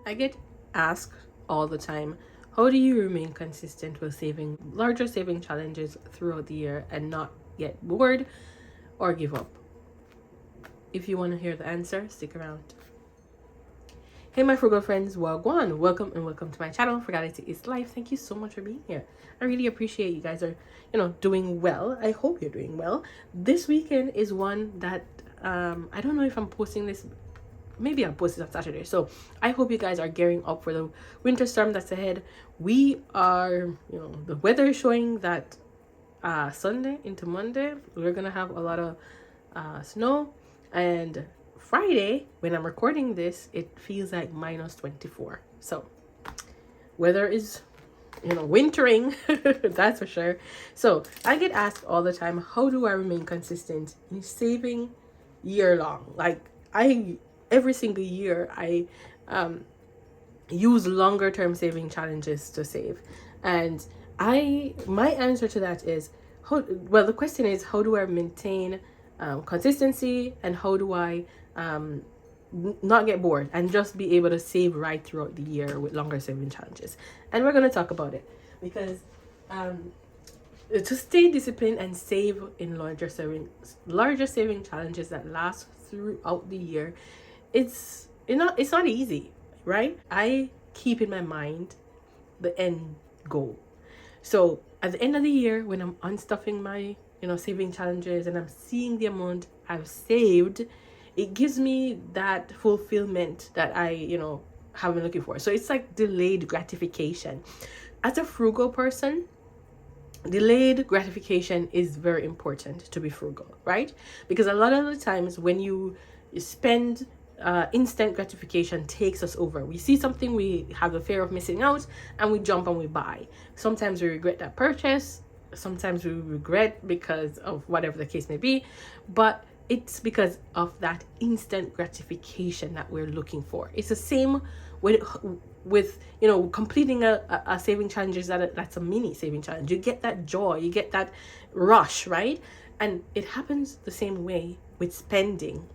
I get asked all the time, how do you remain consistent with saving larger saving challenges throughout the year and not get bored or give up? If you want to hear the answer, stick around. Hey my frugal friends, wagwan, welcome to my channel, Frugality Is Life. Thank you so much for being here. I really appreciate you guys are, doing well. I hope you're doing well. This weekend is one that I don't know if I'm posting this. Maybe I'll post it on Saturday. So I hope you guys are gearing up for the winter storm that's ahead. We are, the weather is showing that Sunday into Monday, we're going to have a lot of snow. And Friday, when I'm recording this, it feels like minus 24. So weather is, wintering, that's for sure. So I get asked all the time, how do I remain consistent in saving year long? Like every single year I use longer term saving challenges to save, and my answer to that is the question is, how do I maintain consistency, and how do I not get bored and just be able to save right throughout the year with longer saving challenges? And we're going to talk about it because to stay disciplined and save in larger saving challenges that last throughout the year, it's not easy, right? I keep in my mind the end goal. So at the end of the year, when I'm unstuffing my saving challenges and I'm seeing the amount I've saved, it gives me that fulfillment that I have been looking for. So it's like delayed gratification. As a frugal person, delayed gratification is very important to be frugal, right? Because a lot of the times when you spend, instant gratification takes us over. We see something, we have the fear of missing out, and we jump and we buy. Sometimes we regret that purchase, sometimes we regret because of whatever the case may be, but it's because of that instant gratification that we're looking for. It's the same with completing a saving challenge. That's a mini saving challenge. You get that joy, you get that rush, right? And it happens the same way with spending,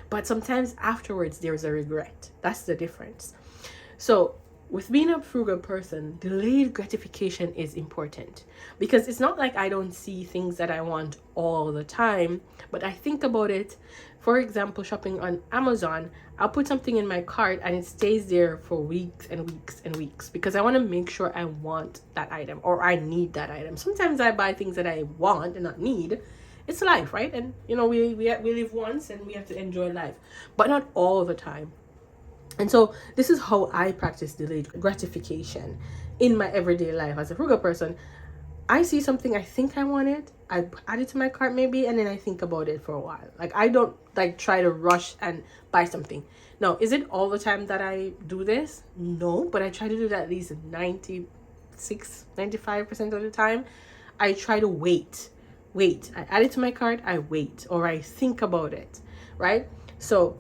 but sometimes afterwards there's a regret. That's the difference. So with being a frugal person, delayed gratification is important, because it's not like I don't see things that I want all the time, but I think about it. For example, shopping on Amazon, I'll put something in my cart and it stays there for weeks and weeks and weeks because I want to make sure I want that item or I need that item. Sometimes I buy things that I want and not need. It's life, right? And we live once and we have to enjoy life, but not all the time. And so this is how I practice delayed gratification in my everyday life as a frugal person. I see something, I think I want it, I add it to my cart maybe, and then I think about it for a while. Like I don't try to rush and buy something. Now, is it all the time that I do this? No, but I try to do that at least 95% of the time. I try to wait. I add it to my cart, I wait, or I think about it, right? So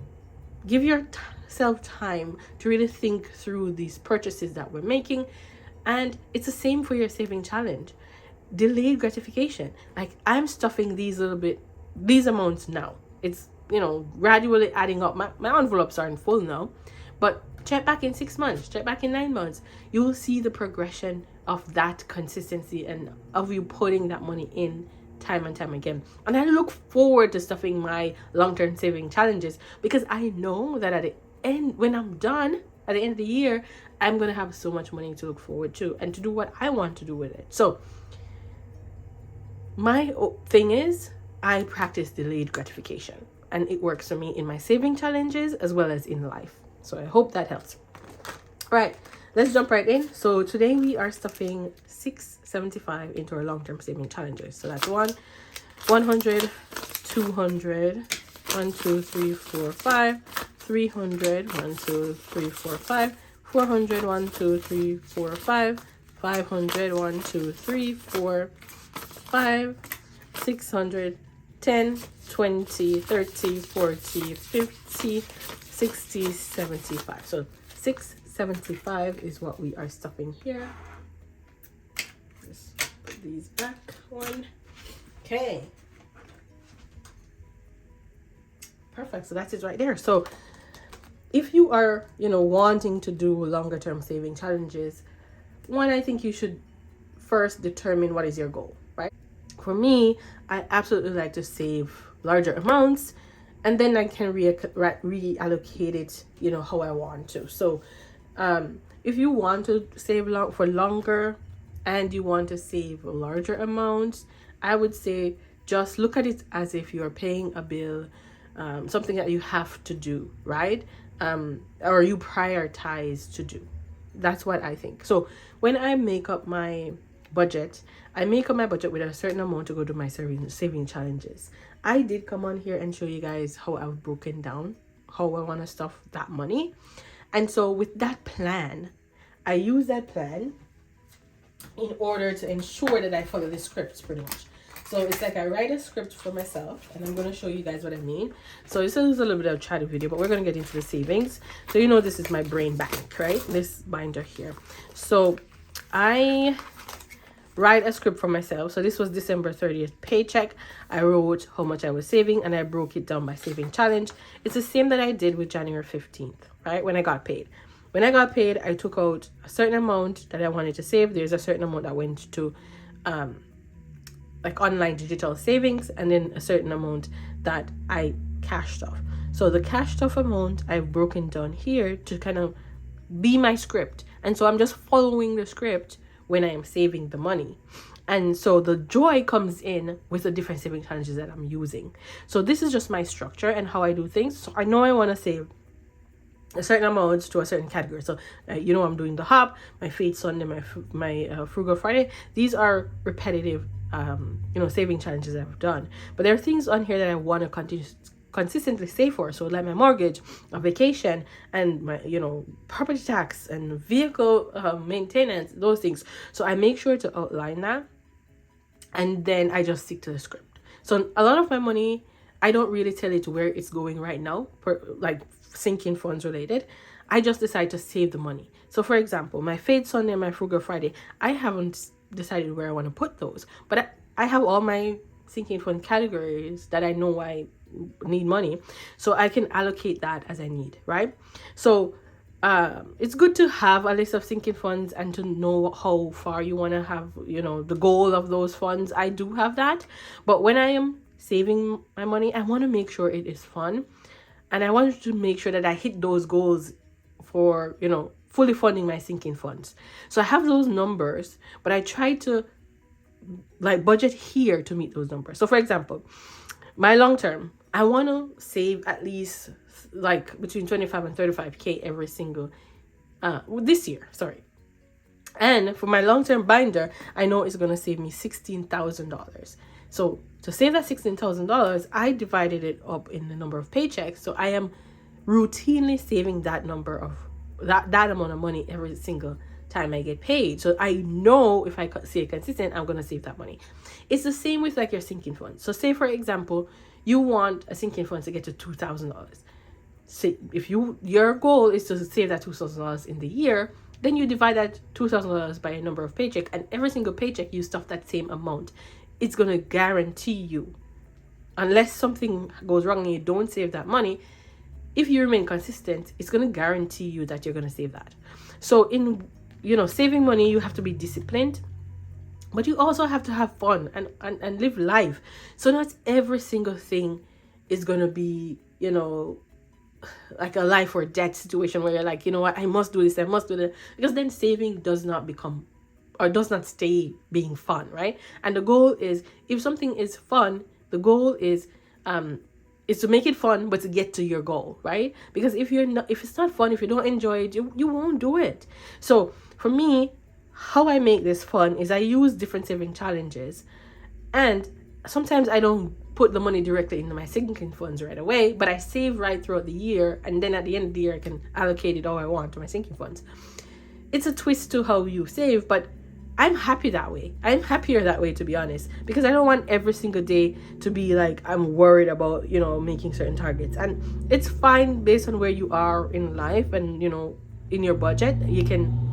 give yourself time to really think through these purchases that we're making. And it's the same for your saving challenge. Delayed gratification. Like I'm stuffing these amounts now. It's gradually adding up. My envelopes aren't full now, but check back in 6 months, check back in 9 months. You will see the progression of that consistency and of you putting that money in time and time again. And I look forward to stuffing my long-term saving challenges because I know that at the end, when I'm done at the end of the year, I'm gonna have so much money to look forward to and to do what I want to do with it. So my thing is, I practice delayed gratification, and it works for me in my saving challenges as well as in life. So I hope that helps. All right, let's jump right in. So today we are stuffing $675 into our long-term saving challenges. So that's 100, 200, 1, 2, 3, 4, 5, 300, 1, 2, 3, 4, 5, 400, 1, 2, 3, 4, 5, 500, 1, 2, 3, 4, 5, 600, 10, 20, 30, 40, 50, 60, 75. So 675 is what we are stuffing here. Just put these back one. Okay. Perfect. So that's it right there. So if you are, wanting to do longer term saving challenges, one, I think you should first determine what is your goal, right? For me, I absolutely like to save larger amounts, and then I can reallocate it, how I want to. So if you want to save for longer and you want to save larger amounts, I would say just look at it as if you're paying a bill, something that you have to do, right? Or you prioritize to do. That's what I think. So when I make up my budget, I make up my budget with a certain amount to go to my saving challenges. I did come on here and show you guys how I've broken down how I want to stuff that money. And so with that plan, I use that plan in order to ensure that I follow the scripts pretty much. So it's like I write a script for myself, and I'm going to show you guys what I mean. So this is a little bit of a chatty video, but we're going to get into the savings. So this is my brain bank, right? This binder here. So I write a script for myself. So this was December 30th paycheck. I wrote how much I was saving, and I broke it down by saving challenge. It's the same that I did with January 15th, right? When I got paid. When I got paid, I took out a certain amount that I wanted to save. There's a certain amount that went to like online digital savings, and then a certain amount that I cashed off. So the cashed off amount I've broken down here to kind of be my script. And so I'm just following the script when I am saving the money. And so the joy comes in with the different saving challenges that I'm using. So this is just my structure and how I do things. So I know I want to save a certain amount to a certain category. So I'm doing the hop, my Faith Sunday, my Frugal Friday. These are repetitive saving challenges that I've done. But there are things on here that I want to consistently save for. So like my mortgage, a vacation, and my property tax and vehicle maintenance, those things. So I make sure to outline that, and then I just stick to the script. So a lot of my money, I don't really tell it where it's going right now, like sinking funds related. I just decide to save the money. So for example, my Faith Sunday and my Frugal Friday, I haven't decided where I want to put those, but I have all my sinking fund categories that I know I need money, so I can allocate that as I need, right? So it's good to have a list of sinking funds and to know how far you want to have the goal of those funds. I do have that, but when I am saving my money, I want to make sure it is fun, and I want to make sure that I hit those goals for fully funding my sinking funds. So I have those numbers, but I try to like budget here to meet those numbers. So for example, my long term, I want to save at least like between 25 and 35K every single this year, sorry. And for my long-term binder, I know it's going to save me $16,000. So to save that $16,000, I divided it up in the number of paychecks. So I am routinely saving that number of that amount of money every single time I get paid. So I know if I stay consistent, I'm going to save that money. It's the same with like your sinking fund. So say for example, you want a sinking fund to get to $2,000. Say if your goal is to save that $2,000 in the year, then you divide that $2,000 by a number of paycheck, and every single paycheck you stuff that same amount. It's going to guarantee you, unless something goes wrong and you don't save that money, if you remain consistent, it's going to guarantee you that you're going to save that. So in saving money, you have to be disciplined, but you also have to have fun and live life. So not every single thing is going to be like a life or death situation where you're like, what, I must do this, I must do that, because then saving does not stay being fun, right? And the goal is, if something is fun, the goal is to make it fun, but to get to your goal, right? Because if it's not fun, if you don't enjoy it, you won't do it. So for me, how I make this fun is I use different saving challenges, and sometimes I don't put the money directly into my sinking funds right away, but I save right throughout the year, and then at the end of the year I can allocate it all I want to my sinking funds. It's a twist to how you save, but I'm happy that way. I'm happier that way, to be honest, because I don't want every single day to be like I'm worried about making certain targets. And it's fine based on where you are in life and in your budget. You can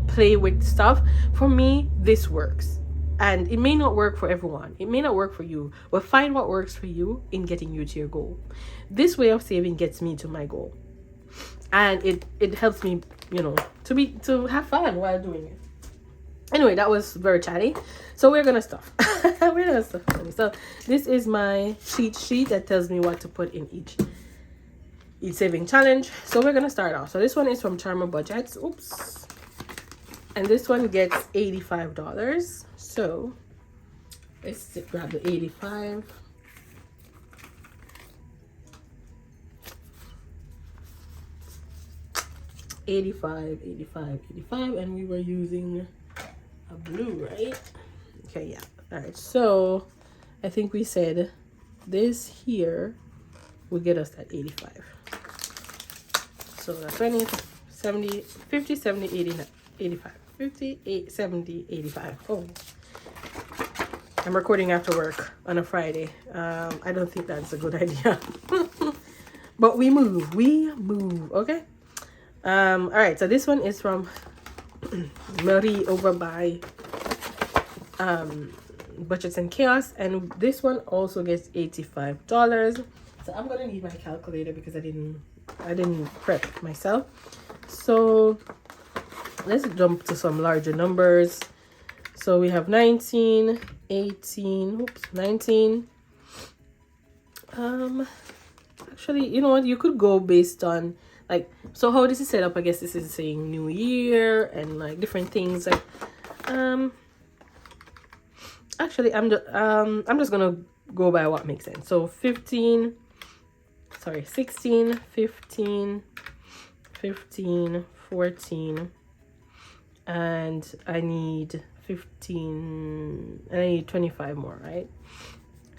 play with stuff. For me, this works. And it may not work for everyone. It may not work for you, but find what works for you in getting you to your goal. This way of saving gets me to my goal. and it helps me, you know, to have fun while doing it. Anyway, that was very chatty, so we're gonna stuff. We're gonna stuff. So this is my cheat sheet that tells me what to put in each saving challenge. So we're gonna start off. So this one is from Charmer Budgets. Oops. And this one gets $85. So let's grab the 85. $85, and we were using a blue, right? Okay, yeah. All right, so I think we said this here will get us at 85. So that's 20, 70, 50, 70, 80, 85. 58, 70, 85. Oh, I'm recording after work on a Friday. I don't think that's a good idea. But we move, okay? All right, so this one is from Marie over by Budgets and Chaos, and this one also gets $85. So I'm gonna need my calculator because I didn't prep myself. So let's jump to some larger numbers. So we have 19, 18, oops, 19. Actually, you know what, you could go based on like, so how this is set up, I guess this is saying new year and like different things like actually I'm just gonna go by what makes sense. So 16, 15, 14, and I need 25 more, right?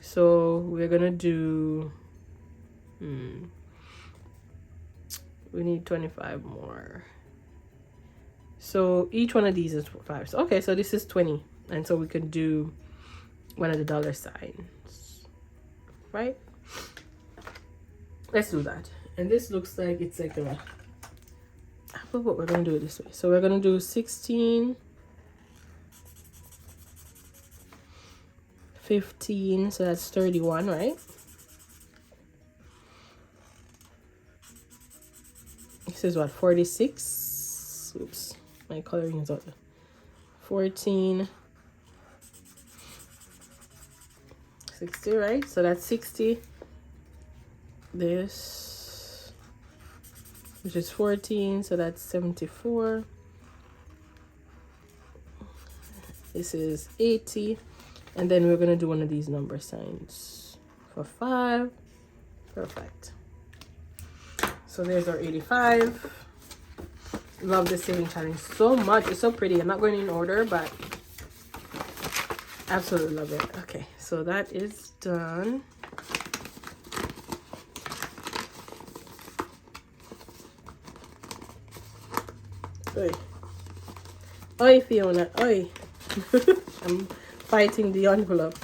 So we're gonna do we need 25 more. So each one of these is 5. So okay, so this is 20, and so we can do one of the dollar signs, right? Let's do that. And this looks like it's like a, but we're gonna do it this way. So we're gonna do 16, 15, so that's 31, right? This is what, 46? Oops, my coloring is out there. 14, 60, right? So that's 60. This, which is 14, so that's 74. This is 80, and then we're gonna do one of these number signs for 5. Perfect. So there's our 85. Love this saving challenge so much. It's so pretty. I'm not going in order, but absolutely love it. Okay, so that is done. Oi. Oi, Fiona. Oi. I'm fighting the envelope.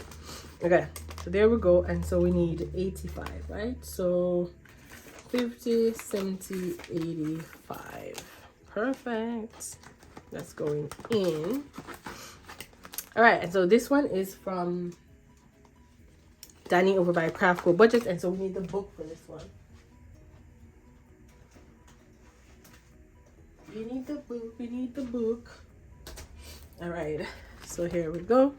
Okay, so there we go. And so we need 85, right? So 50, 70, 85. Perfect. That's going in. All right, and so this one is from Danny over by Craft Co Budgets, and so we need the book for this one. We need the book. We need the book. All right, so here we go.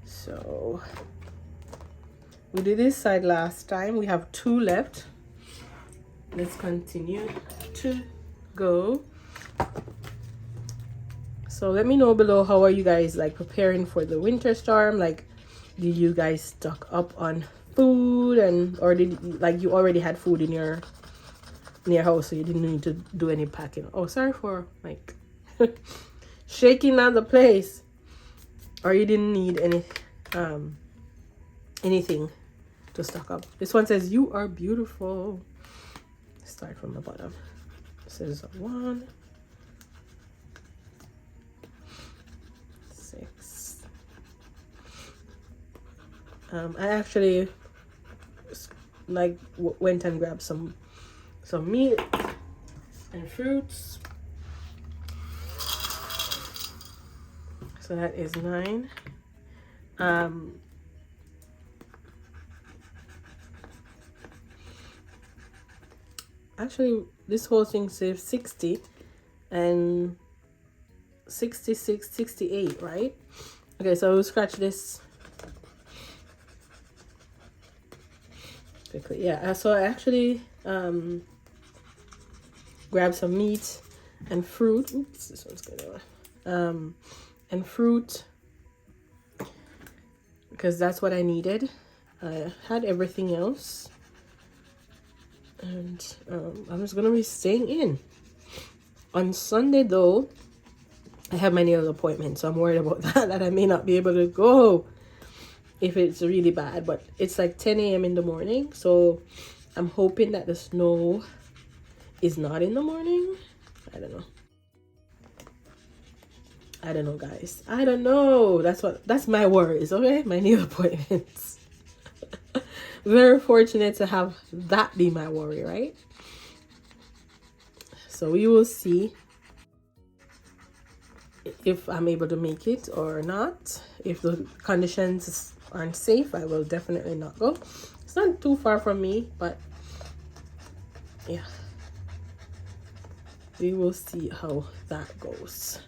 So we did this side last time. We have 2 left. Let's continue to go. So let me know below, how are you guys like preparing for the winter storm? Like, did you guys stock up on food, and or did like you already had food in your house, so you didn't need to do any packing? Oh, sorry for like shaking out the place. Or you didn't need any anything to stock up. This one says you are beautiful. Start from the bottom. This is 1, 6. I actually like went and grabbed some meat and fruits. So that is 9. Actually, this whole thing saves 60 and 66, 68, right? Okay, so we'll scratch this quickly. Yeah, so I actually grabbed some meat and fruit. Oops, this one's good. And fruit, because that's what I needed. I had everything else, and I'm just gonna be staying in. On Sunday though, I have my nail appointment, so I'm worried about that I may not be able to go if it's really bad. But it's like 10 a.m. in the morning, so I'm hoping that the snow is not in the morning. I don't know, guys. I don't know. That's my worries, okay? My nail appointments. Very fortunate to have that be my worry, right? So we will see if I'm able to make it or not. If the conditions aren't safe, I will definitely not go. It's not too far from me, but yeah, we will see how that goes.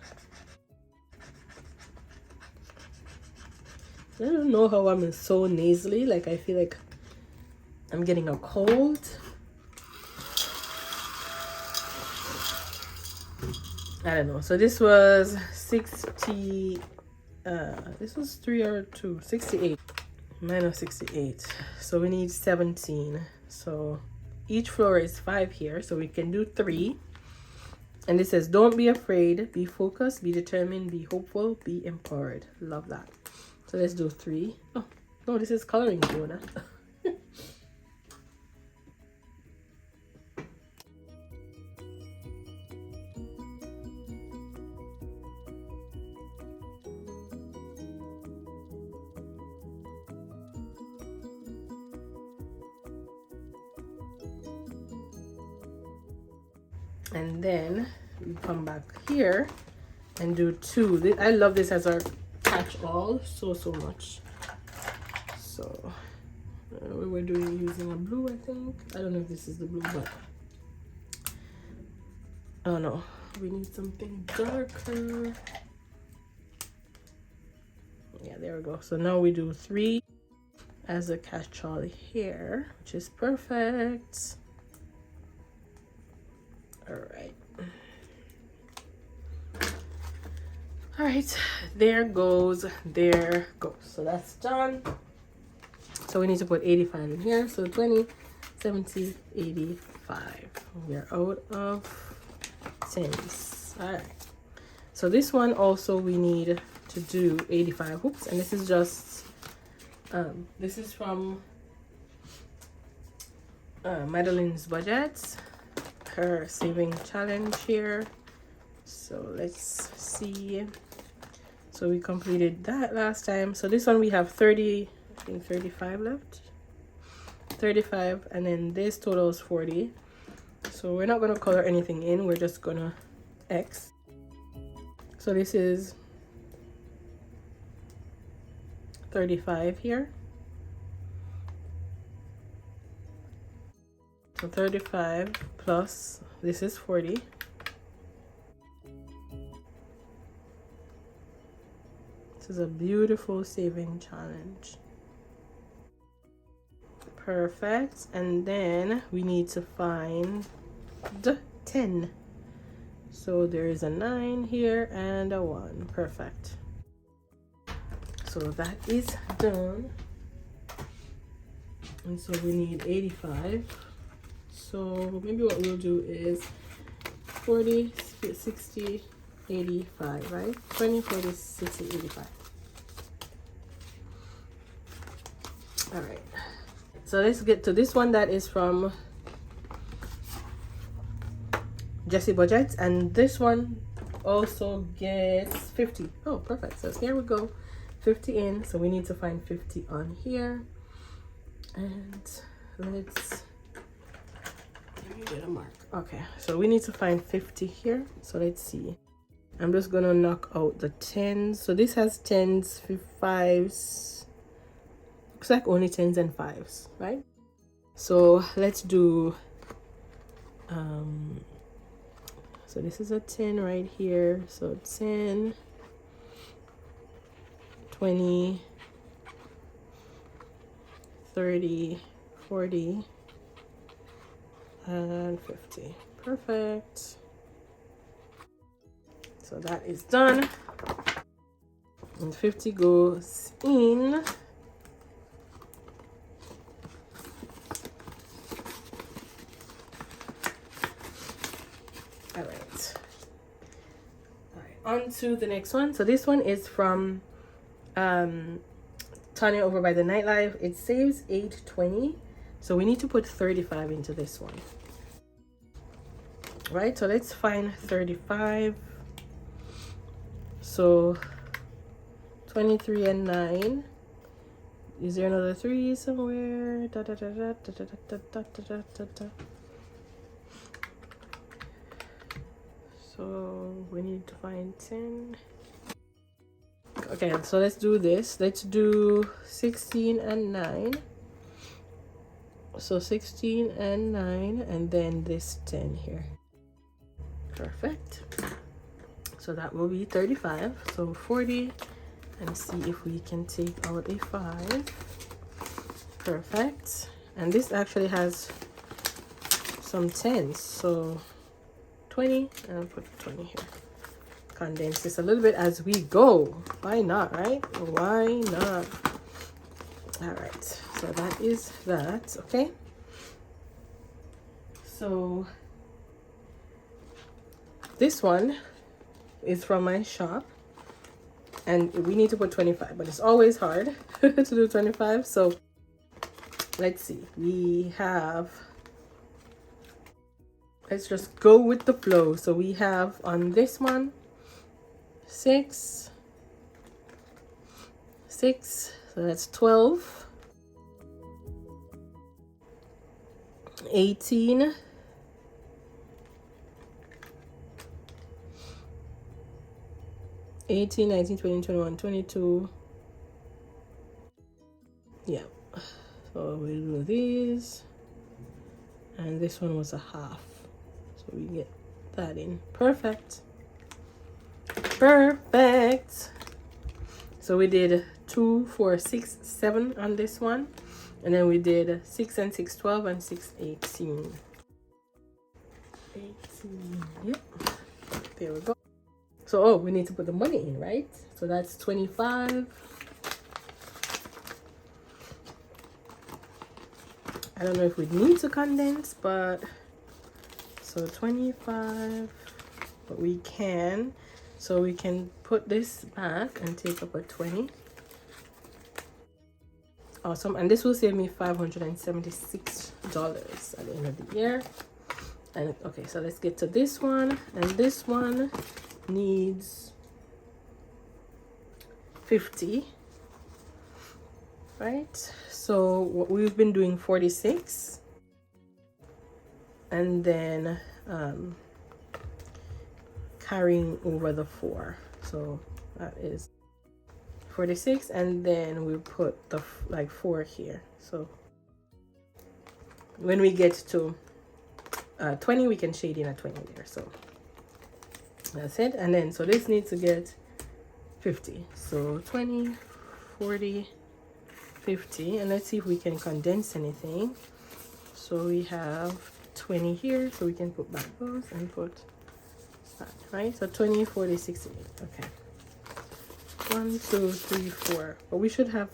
I don't know how I'm so nasally, like I feel like I'm getting a cold. I don't know. So this was 60, this was 3 or 2, 68 minus 68. So we need 17. So each floor is 5 here, so we can do 3. And this says, don't be afraid, be focused, be determined, be hopeful, be empowered. Love that. So let's do 3. Oh, no, this is coloring, Fiona. And then we come back here and do 2. I love this as our catch-all so much. So we were using a blue, I think. I don't know if this is the blue, but oh no, we need something darker. Yeah, there we go. So now we do 3 as a catch-all here, which is perfect. All right, there goes. So that's done. So we need to put 85 in here. So 20, 70, 85. We are out of tens. All right. So this one also we need to do 85. Oops, and this is just this is from Madeline's budget, her saving challenge here. So let's see. So we completed that last time. So this one we have 30, I think 35 left. 35, and then this total is 40. So we're not going to color anything in, we're just going to X. So this is 35 here. So 35 plus this is 40. This is a beautiful saving challenge. Perfect. And then we need to find the 10. So there is a 9 here and a 1. Perfect. So that is done. And so we need 85. So maybe what we'll do is 40, 60, 85, right? 20, 40, 60, 85. All right. So let's get to this one that is from Jessie Budget, and this one also gets 50. Oh, perfect. So here we go, 50 in. So we need to find 50 on here, and let's get a mark. Okay, so we need to find 50 here. So let's see. I'm just gonna knock out the 10s. So this has 10s, 5s. Looks like only 10s and 5s, right? So let's do So this is a 10 right here. So 10, 20, 30, 40, and 50. Perfect. So that is done. And 50 goes in. All right. On to the next one. So this one is from Tanya over by the Nightlife. It saves 820. So we need to put 35 into this one. Right, so let's find 35. So 23 and 9. Is there another 3 somewhere? Da, da, da, da, da, da, da, da, da, da, da. So we need to find 10. Okay, so let's do this. Let's do 16 and 9. So 16 and 9, and then this 10 here. Perfect. So that will be 35. So 40, and see if we can take out a 5. Perfect. And this actually has some 10s. So 20, and I'll put 20 here. Condense this a little bit as we go. Why not, right? Why not? All right, so that is that. Okay, so this one is from my shop, and we need to put 25, but it's always hard to do 25. So let's see, we have, let's just go with the flow. So we have on this one 6, so that's 12, 18, 18, 19, 20, 21, 22. Yeah, so we'll do these, and this one was a half, so we get that in. Perfect. Perfect. So we did 2, 4, 6, 7 on this one, and then we did 6 and 6, 12, and 6, 18. 18. Yep. There we go. So oh, we need to put the money in, right? So that's 25. I don't know if we need to condense, but so 25, but we can. So we can put this back and take up a 20. Awesome. And this will save me $576 at the end of the year. And okay, so let's get to this one. And this one needs 50. Right? So what we've been doing 46. And then carrying over the 4, so that is 46, and then we put the like 4 here. So when we get to 20, we can shade in a 20 there. So that's it. And then so this needs to get 50. So 20, 40, 50, and let's see if we can condense anything. So we have 20 here, so we can put back those and put that, right? So 20, 40, 60. Okay, 1, 2, 3, 4, but we should have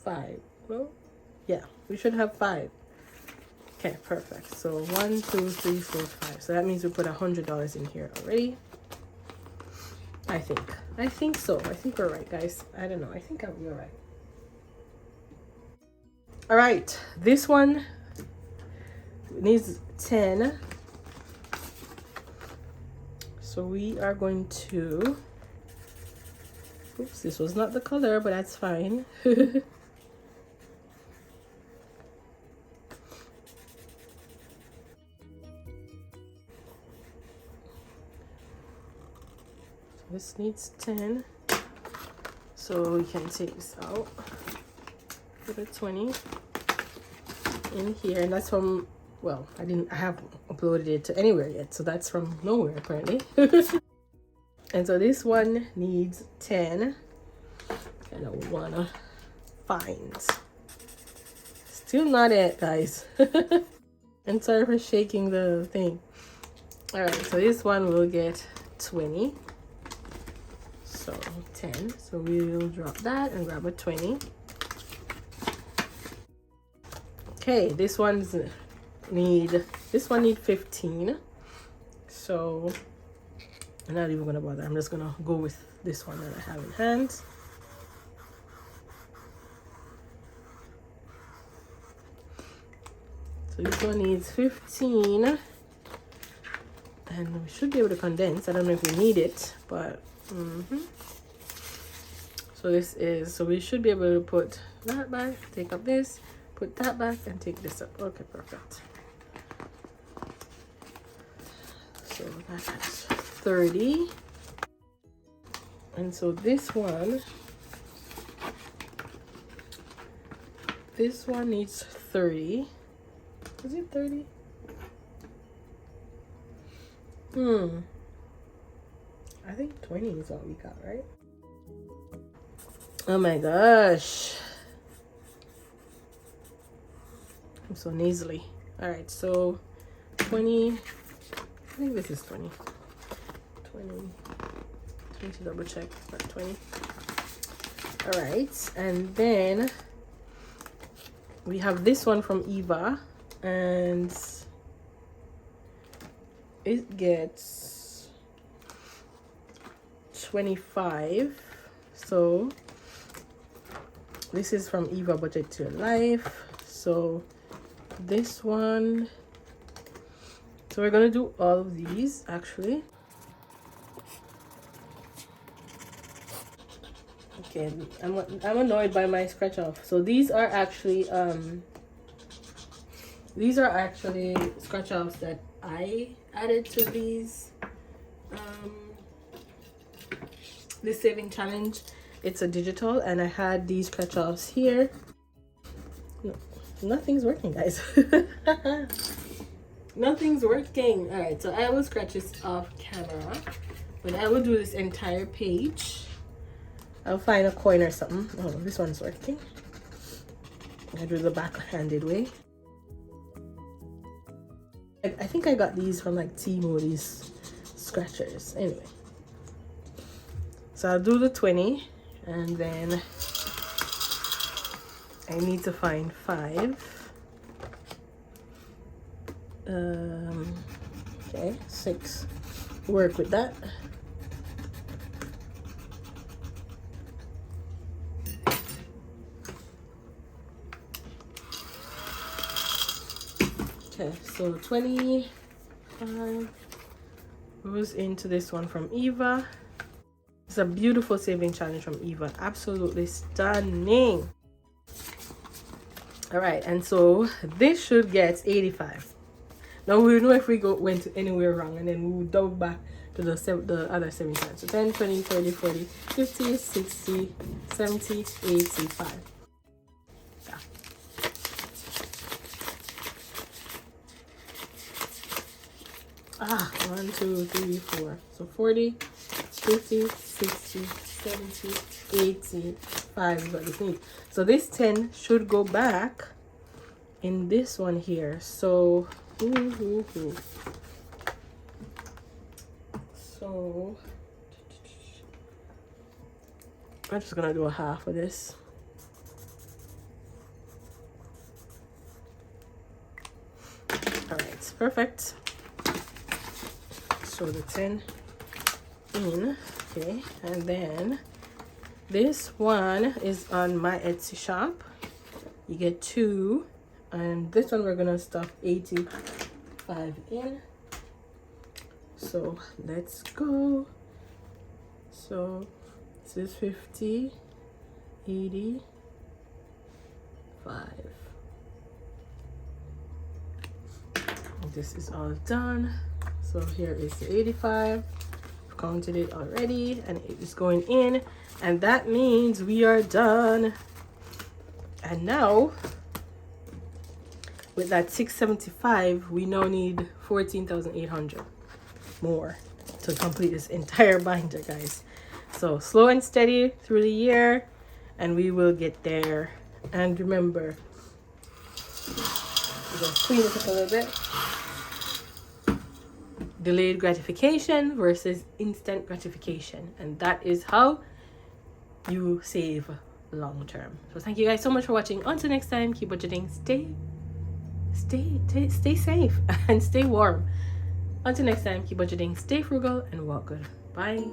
5. Well, yeah, we should have 5. Okay, perfect. So 1, 2, 3, 4, 5. So that means we put $100 in here already. I think so. I think we're right, guys. I don't know. I think we're right. All right, this one needs 10. So we are going to, oops, this was not the color, but that's fine. This needs 10, so we can take this out. Put a 20 in here, and that's from Well, I haven't uploaded it to anywhere yet, so that's from nowhere apparently. And so this one needs 10, and I wanna find. Still not it, guys. And sorry for shaking the thing. All right, so this one will get 20. So 10. So we will drop that and grab a 20. Okay, this one need 15. So I'm not even gonna bother. I'm just gonna go with this one that I have in hand. So this one needs 15. And we should be able to condense. I don't know if we need it, but so we should be able to put that back, take up this, put that back, and take this up. Okay, perfect. So that's 30. And so this one needs 30. Is it 30? I think 20 is what we got, right? Oh my gosh. I'm so nasally. Alright, so 20. I think this is 20. 20. I need to double check. Not 20. Alright, and then we have this one from Eva, and it gets 25. So this is from Eva Budget to Your Life. So this one, so we're gonna do all of these actually. Okay, I'm annoyed by my scratch off. So these are actually scratch offs that I added to these this saving challenge. It's a digital, and I had these scratch offs here. No, nothing's working, guys. Nothing's working. All right, so I will scratch this off camera, but I will do this entire page. I'll find a coin or something. Oh, this one's working. I do the back-handed way. I think I got these from like Timo, these scratchers. Anyway, so I'll do the 20, and then I need to find 5. Okay, 6. Work with that. Okay, so 25 goes into this one from Eva. It's a beautiful saving challenge from Eva. Absolutely stunning. All right, and so this should get 85. Now we know if we went anywhere wrong, and then we'll double back to the other 7 times. So 10, 20, 30, 40, 50, 60, 70, 85. Yeah. Ah, 1, 2, 3, 4. So 40, 50, 60, 70, 85 is what this needs. So this 10 should go back in this one here. So so I'm just gonna do a half of this. All right, perfect. So the 10 in, okay, and then this one is on my Etsy shop. You get 2, and this one we're gonna stuff 85 in. So let's go. So this is 50, 85. This is all done. So here is the 85. I've counted it already, and it is going in, and that means we are done. And now with that $675, we now need $14,800 more to complete this entire binder, guys. So slow and steady through the year, and we will get there. And remember, just clean it up a little bit. Delayed gratification versus instant gratification, and that is how you save long term. So thank you guys so much for watching. Until next time, keep budgeting, stay safe and stay warm. Until next time, keep budgeting, stay frugal, and walk good. Bye.